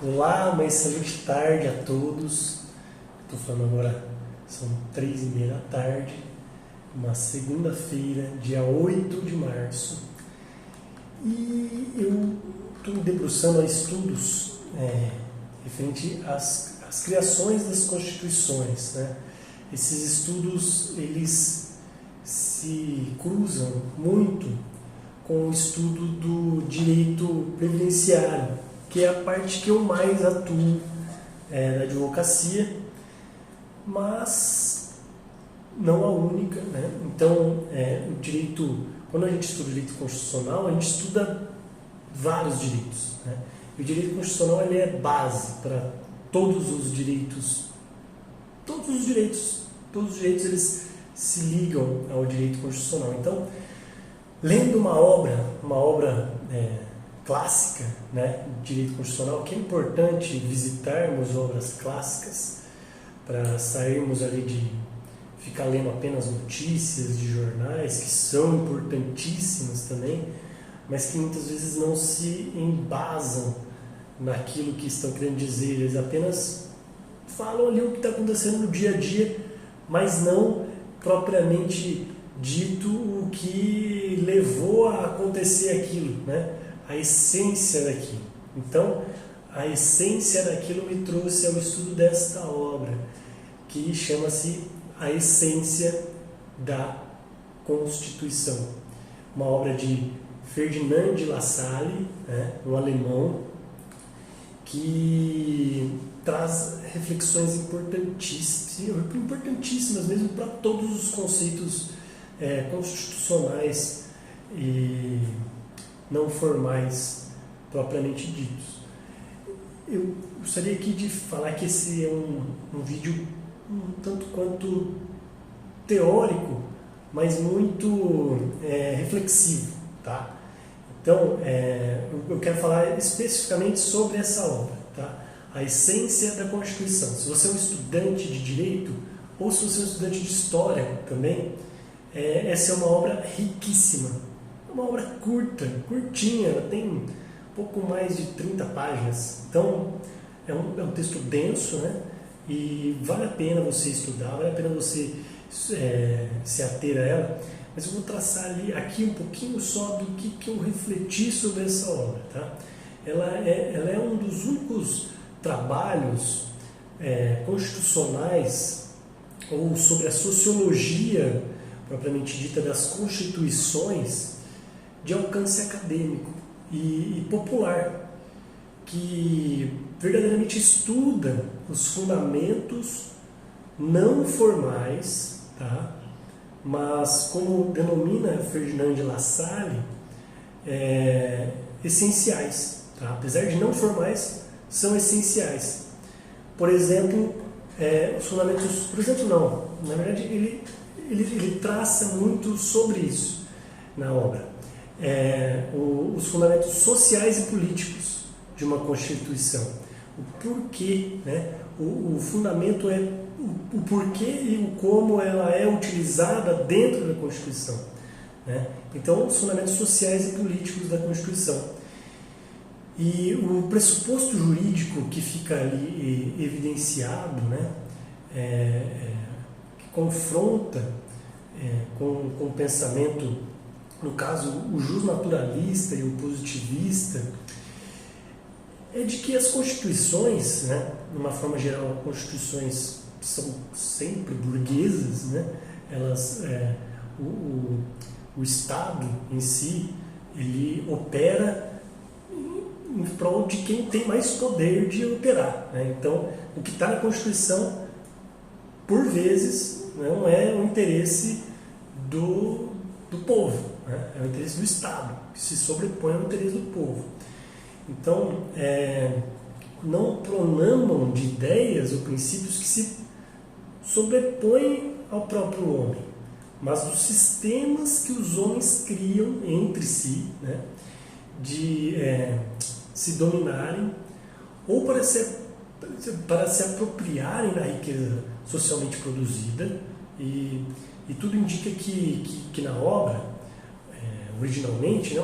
Olá, uma excelente tarde a todos. Estou falando agora, são 3h30 da tarde, uma segunda-feira, dia 8 de março. E eu estou me debruçando a estudos referente às criações das constituições, né? Esses estudos, eles se cruzam muito com o estudo do direito previdenciário, que é a parte que eu mais atuo na advocacia, mas não a única, né? Então, o direito, quando a gente estuda direito constitucional, a gente estuda vários direitos, né? E o direito constitucional ele é base para todos os direitos, eles se ligam ao direito constitucional. Então, lendo uma obra clássica, né, de direito constitucional, que é importante visitarmos obras clássicas para sairmos ali de ficar lendo apenas notícias de jornais, que são importantíssimas também, mas que muitas vezes não se embasam naquilo que estão querendo dizer. Eles apenas falam ali o que está acontecendo no dia a dia, mas não propriamente dito o que levou a acontecer aquilo, né? A essência daquilo. Então, a essência daquilo me trouxe ao estudo desta obra, que chama-se A Essência da Constituição. Uma obra de Ferdinand de La Salle, né, um alemão, que traz reflexões importantíssimas mesmo para todos os conceitos constitucionais e não formais propriamente ditos. Eu gostaria aqui de falar que esse é um vídeo um tanto quanto teórico, mas muito reflexivo, tá? Então, eu quero falar especificamente sobre essa obra, tá? A Essência da Constituição. Se você é um estudante de Direito, ou se você é um estudante de História também, essa é uma obra riquíssima. É uma obra curtinha, ela tem um pouco mais de 30 páginas. Então, é um texto denso, né? E vale a pena você estudar, vale a pena você se ater a ela. Mas eu vou traçar ali aqui um pouquinho só do que eu refleti sobre essa obra, tá? Ela é um dos únicos trabalhos constitucionais ou sobre a sociologia propriamente dita das constituições de alcance acadêmico e popular, que verdadeiramente estuda os fundamentos não formais, tá? Mas, como denomina Ferdinand de La Salle, essenciais, tá? Apesar de não formais, são essenciais. Por exemplo, os fundamentos... Por exemplo, não. Na verdade, ele traça muito sobre isso na obra. Os fundamentos sociais e políticos de uma Constituição. O porquê, né? O fundamento é o porquê e o como ela é utilizada dentro da Constituição, né? Então, os fundamentos sociais e políticos da Constituição. E o pressuposto jurídico que fica ali evidenciado, né? Que confronta com o pensamento, no caso, o justnaturalista e o positivista, é de que as constituições, né, de uma forma geral, constituições são sempre burguesas, né? Elas, o Estado em si, ele opera em prol de quem tem mais poder de operar, né? Então, o que está na Constituição, por vezes, não é o interesse do povo, né? É o interesse do Estado, que se sobrepõe ao interesse do povo. Então, não pronamam de ideias ou princípios que se sobrepõem ao próprio homem, mas dos sistemas que os homens criam entre si, né, de se dominarem ou para se apropriarem da riqueza socialmente produzida. E tudo indica que na obra, originalmente, né,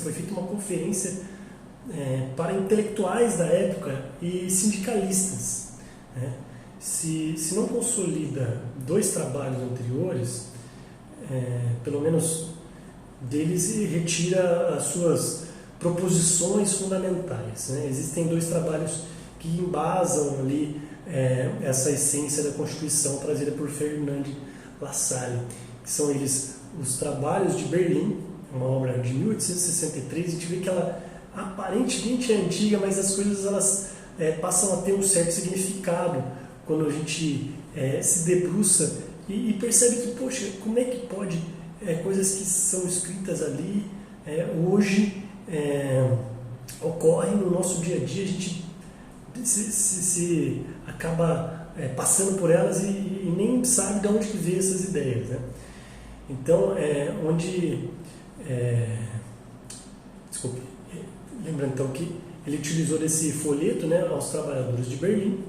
foi feita uma conferência para intelectuais da época e sindicalistas, né? Se não consolida dois trabalhos anteriores, pelo menos deles retira as suas proposições fundamentais, né? Existem dois trabalhos que embasam ali essa essência da Constituição trazida por Ferdinand Lassalle, que são eles os Trabalhos de Berlim, uma obra de 1863. A gente vê que ela aparentemente é antiga, mas as coisas elas passam a ter um certo significado quando a gente se debruça e percebe que, poxa, como é que pode coisas que são escritas ali hoje ocorrem no nosso dia a dia, a gente se acaba passando por elas e nem sabe de onde que veio essas ideias, né? Então, lembrando então que ele utilizou desse folheto, né, aos trabalhadores de Berlim,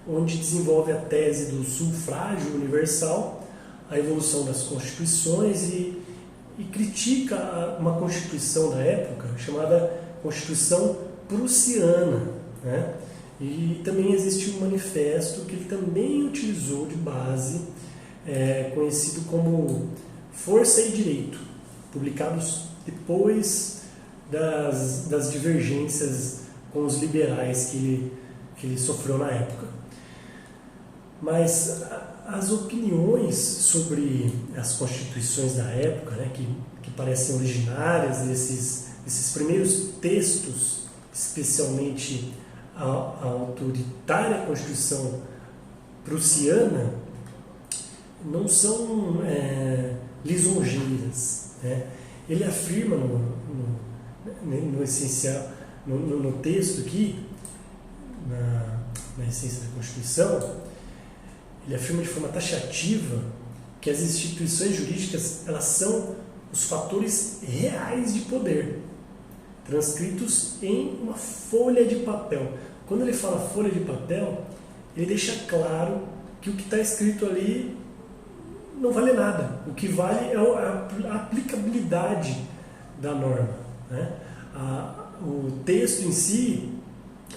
onde desenvolve a tese do sufrágio universal, a evolução das constituições e critica uma constituição da época chamada Constituição Prussiana, né? E também existe um manifesto que ele também utilizou de base, conhecido como Força e Direito, publicados depois das divergências com os liberais que ele sofreu na época. Mas as opiniões sobre as constituições da época, né, que parecem originárias desses primeiros textos, especialmente a autoritária Constituição Prussiana, não são lisonjeiras, né? Ele afirma no essencial, no texto aqui, na essência da Constituição, ele afirma de forma taxativa que as instituições jurídicas elas são os fatores reais de poder, transcritos em uma folha de papel. Quando ele fala folha de papel, ele deixa claro que o que está escrito ali não vale nada. O que vale é a aplicabilidade da norma, né? O texto em si,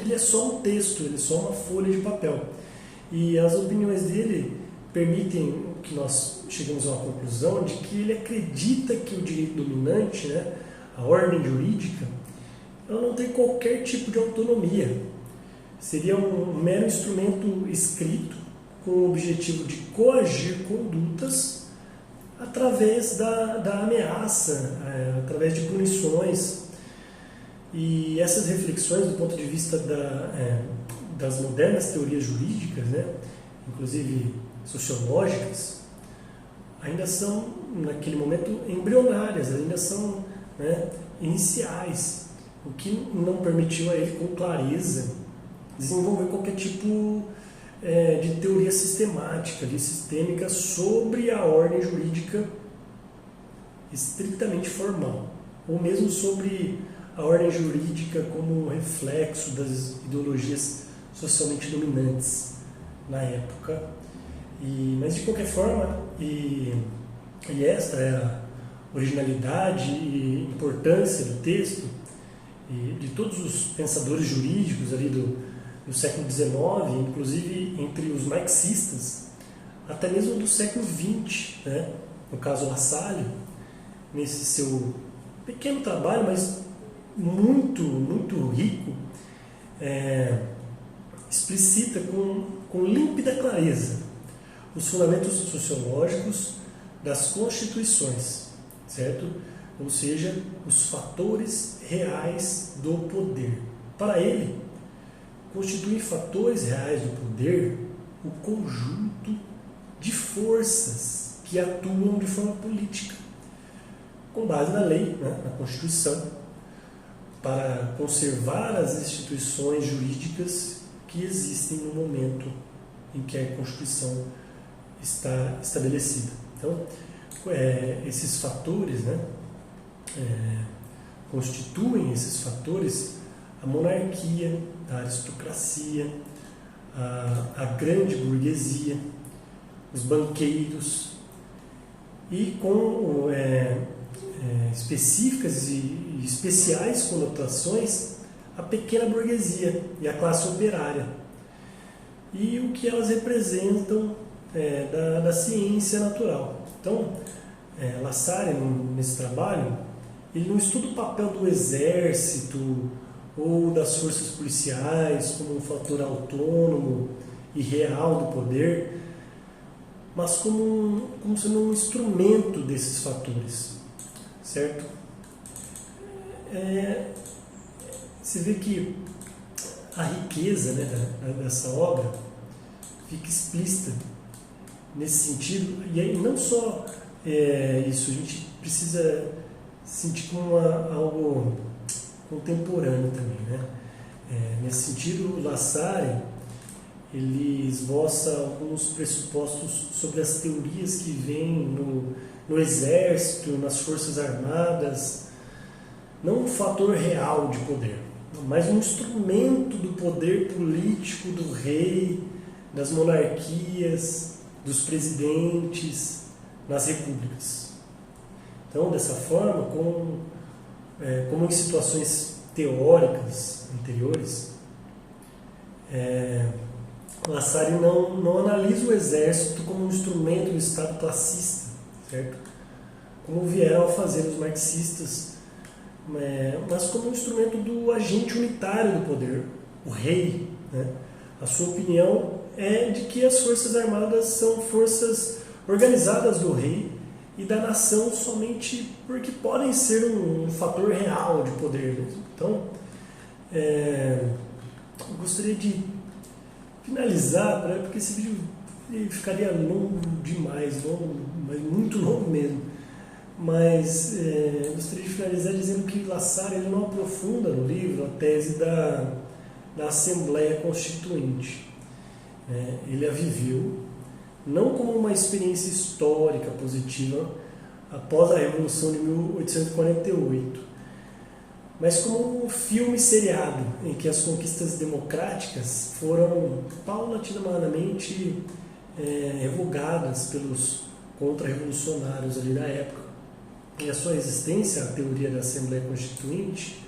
ele é só um texto, ele é só uma folha de papel. E as opiniões dele permitem que nós chegamos a uma conclusão de que ele acredita que o direito dominante, né, a ordem jurídica, ela não tem qualquer tipo de autonomia. Seria um mero instrumento escrito com o objetivo de coagir condutas através da ameaça, através de punições. E essas reflexões, do ponto de vista das modernas teorias jurídicas, né, inclusive sociológicas, ainda são, naquele momento, embrionárias, ainda são, né, iniciais, o que não permitiu a ele, com clareza, desenvolver qualquer tipo de teoria sistemática, sistêmica sobre a ordem jurídica estritamente formal, ou mesmo sobre a ordem jurídica como reflexo das ideologias socialmente dominantes na época. Mas de qualquer forma, e esta é a originalidade e importância do texto, e de todos os pensadores jurídicos ali do século XIX, inclusive entre os marxistas, até mesmo do século XX, né? No caso Lassalle, nesse seu pequeno trabalho, mas muito, muito rico, explicita com límpida clareza os fundamentos sociológicos das constituições, certo? Ou seja, os fatores reais do poder. Para ele, constituem fatores reais do poder o conjunto de forças que atuam de forma política, com base na lei, né, na Constituição, para conservar as instituições jurídicas que existem no momento em que a Constituição está estabelecida. Então, esses fatores, né, constituem esses fatores a monarquia, a aristocracia, a grande burguesia, os banqueiros, e com específicas e especiais conotações a pequena burguesia e a classe operária, e o que elas representam da ciência natural. Então, Lassalle, nesse trabalho, ele não estuda o papel do exército ou das forças policiais como um fator autônomo e real do poder, mas como sendo um instrumento desses fatores, certo? Você vê que a riqueza, né, dessa obra fica explícita nesse sentido, e aí não só isso, a gente precisa sentir como algo contemporâneo também, né? Nesse sentido, Lassalle ele esboça alguns pressupostos sobre as teorias que vêm no exército, nas forças armadas, não um fator real de poder, mas um instrumento do poder político do rei, das monarquias, dos presidentes, nas repúblicas. Então, dessa forma, como em situações teóricas anteriores, Lassalle não analisa o exército como um instrumento do Estado classista, certo? Como vieram a fazer os marxistas, mas como um instrumento do agente unitário do poder, o rei, né? A sua opinião é de que as forças armadas são forças organizadas do rei e da nação somente porque podem ser um fator real de poder mesmo. Então, eu gostaria de finalizar, porque esse vídeo ficaria longo demais, mas muito longo mesmo. Mas gostaria de finalizar dizendo que Lassalle ele não aprofunda no livro a tese da Assembleia Constituinte. Ele a viveu não como uma experiência histórica positiva após a Revolução de 1848, mas como um filme seriado em que as conquistas democráticas foram paulatinamente revogadas pelos contra-revolucionários ali da época. E a sua existência, a teoria da Assembleia Constituinte,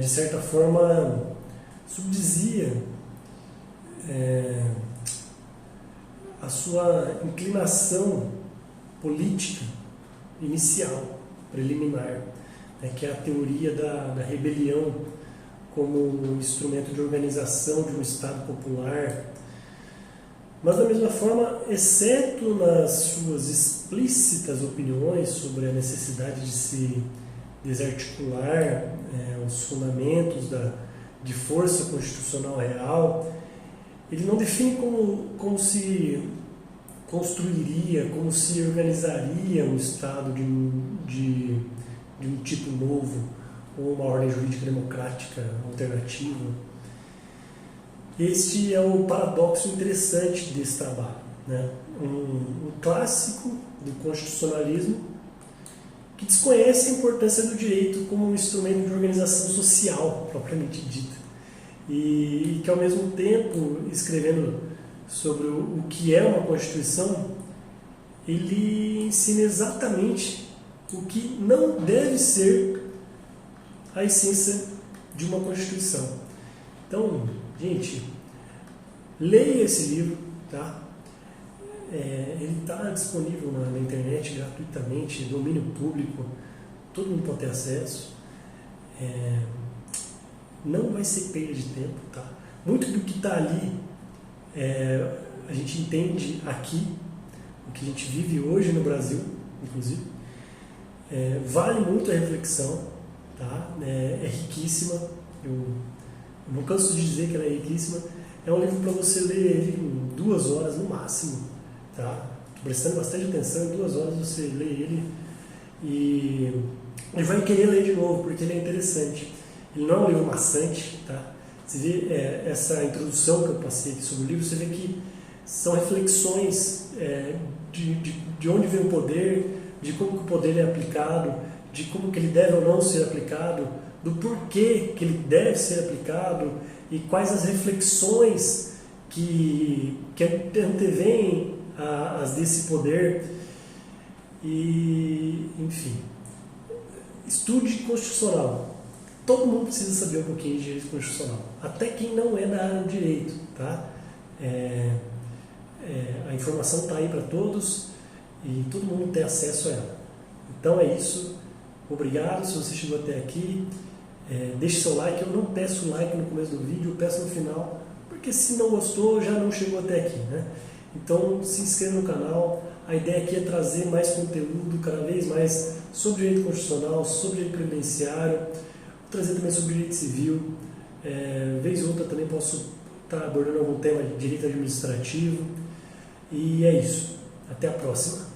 de certa forma subdizia a sua inclinação política inicial, preliminar, que é a teoria da rebelião como um instrumento de organização de um Estado popular. Mas, da mesma forma, exceto nas suas explícitas opiniões sobre a necessidade de se desarticular os fundamentos de força constitucional real, ele não define como se construiria, como se organizaria um Estado de um tipo novo, ou uma ordem jurídica democrática alternativa. Este é o paradoxo interessante desse trabalho, né? Um clássico do constitucionalismo que desconhece a importância do direito como um instrumento de organização social, propriamente dita, e que, ao mesmo tempo, escrevendo sobre o que é uma Constituição, ele ensina exatamente o que não deve ser a essência de uma Constituição. Então, gente, leia esse livro, tá? Ele está disponível na internet gratuitamente, domínio público, todo mundo pode ter acesso. Não vai ser perda de tempo, tá? Muito do que está ali a gente entende aqui, o que a gente vive hoje no Brasil, inclusive. Vale muito a reflexão, tá? É riquíssima. Eu não canso de dizer que ela é riquíssima. É um livro para você ler ele em 2 horas no máximo, tá? Prestando bastante atenção, em 2 horas você lê ele e vai querer ler de novo, porque ele é interessante. Ele não é um livro maçante, tá? Você vê essa introdução que eu passei aqui sobre o livro, você vê que são reflexões de onde vem o poder, de como que o poder é aplicado, de como que ele deve ou não ser aplicado, do porquê que ele deve ser aplicado e quais as reflexões que antevêm as desse poder. E, enfim, estude constitucional, todo mundo precisa saber um pouquinho de direito constitucional, até quem não é da área do direito, tá? A informação está aí para todos e todo mundo tem acesso a ela. Então é isso, obrigado se você chegou até aqui, deixe seu like. Eu não peço like no começo do vídeo, eu peço no final, porque se não gostou já não chegou até aqui, né? Então se inscreva no canal. A ideia aqui é trazer mais conteúdo, cada vez mais, sobre direito constitucional, sobre direito previdenciário, trazer também sobre direito civil. Vez ou outra também posso estar abordando algum tema de direito administrativo. E é isso. Até a próxima.